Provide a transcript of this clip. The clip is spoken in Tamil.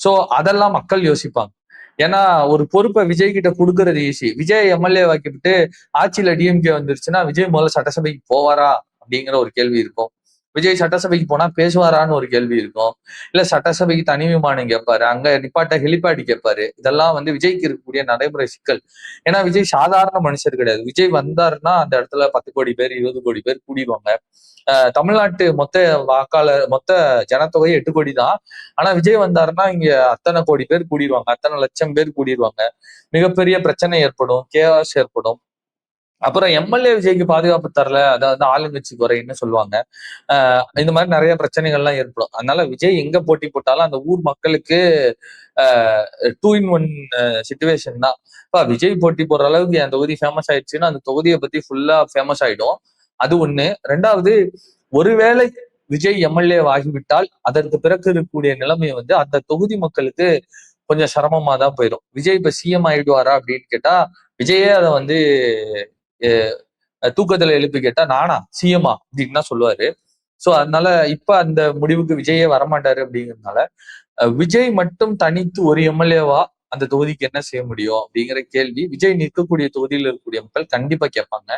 சோ அதெல்லாம் மக்கள் யோசிப்பாங்க. ஏன்னா ஒரு பொறுப்பை விஜய் கிட்ட கொடுக்கறது ஈஸி. விஜய் எம்எல்ஏ வாக்கிவிட்டு ஆட்சியில டிஎம்கே வந்துருச்சுன்னா விஜய் முதல்ல சட்டசபைக்கு போவாரா அப்படிங்கிற ஒரு கேள்வி இருக்கும். விஜய் சட்டசபைக்கு போனா பேசுவாரான்னு ஒரு கேள்வி இருக்கும். இல்ல சட்டசபைக்கு தனி விமானம் கேட்பாரு, அங்க நிப்பாட்ட ஹெலிபேட் கேட்பாரு. இதெல்லாம் விஜய்க்கு இருக்கக்கூடிய நடைமுறை சிக்கல். ஏன்னா விஜய் சாதாரண மனுஷர் கிடையாது. விஜய் வந்தாருன்னா அந்த இடத்துல 10 கோடி பேர் 20 கோடி பேர் கூடிடுவாங்க. தமிழ்நாட்டு மொத்த வாக்காளர் மொத்த ஜனத்தொகை 8 கோடி தான். ஆனா விஜய் வந்தாருன்னா இங்க அத்தனை கோடி பேர் கூடிடுவாங்க, அத்தனை லட்சம் பேர் கூடிடுவாங்க. மிகப்பெரிய பிரச்சனை ஏற்படும், கேஆஸ் ஏற்படும். அப்புறம் எம்எல்ஏ விஜய்க்கு பாதுகாப்பு தரல, அதாவது ஆளுங்கட்சி குறைன்னு சொல்லுவாங்க. இந்த மாதிரி நிறைய பிரச்சனைகள்லாம் ஏற்படும். அதனால விஜய் எங்க போட்டி போட்டாலும் அந்த ஊர் மக்களுக்கு 2 in 1 சிச்சுவேஷன் தான். விஜய் போட்டி போடுற அளவுக்கு என் தொகுதி ஃபேமஸ் ஆயிடுச்சுன்னா அந்த தொகுதியை பத்தி ஃபுல்லா ஃபேமஸ் ஆயிடும். அது ஒண்ணு. ரெண்டாவது, ஒருவேளை விஜய் எம்எல்ஏ ஆகிவிட்டால் அதற்கு பிறகு இருக்கக்கூடிய நிலைமை அந்த தொகுதி மக்களுக்கு கொஞ்சம் சிரமமா தான் போயிடும். விஜய் இப்ப சிஎம் ஆயிடுவாரா அப்படின்னு கேட்டா விஜயே அதை தூக்கத்துல எழுப்பி கேட்டா நானா சிஎம்மா அப்படின்னு தான் சொல்லுவாரு. சோ அதனால இப்ப அந்த முடிவுக்கு விஜயே வரமாட்டாரு அப்படிங்கிறதுனால விஜய் மட்டும் தனித்து ஒரு எம்எல்ஏவா அந்த தொகுதிக்கு என்ன செய்ய முடியும் அப்படிங்கிற கேள்வி விஜய் நிற்கக்கூடிய தொகுதியில் இருக்கக்கூடிய மக்கள் கண்டிப்பா கேட்பாங்க.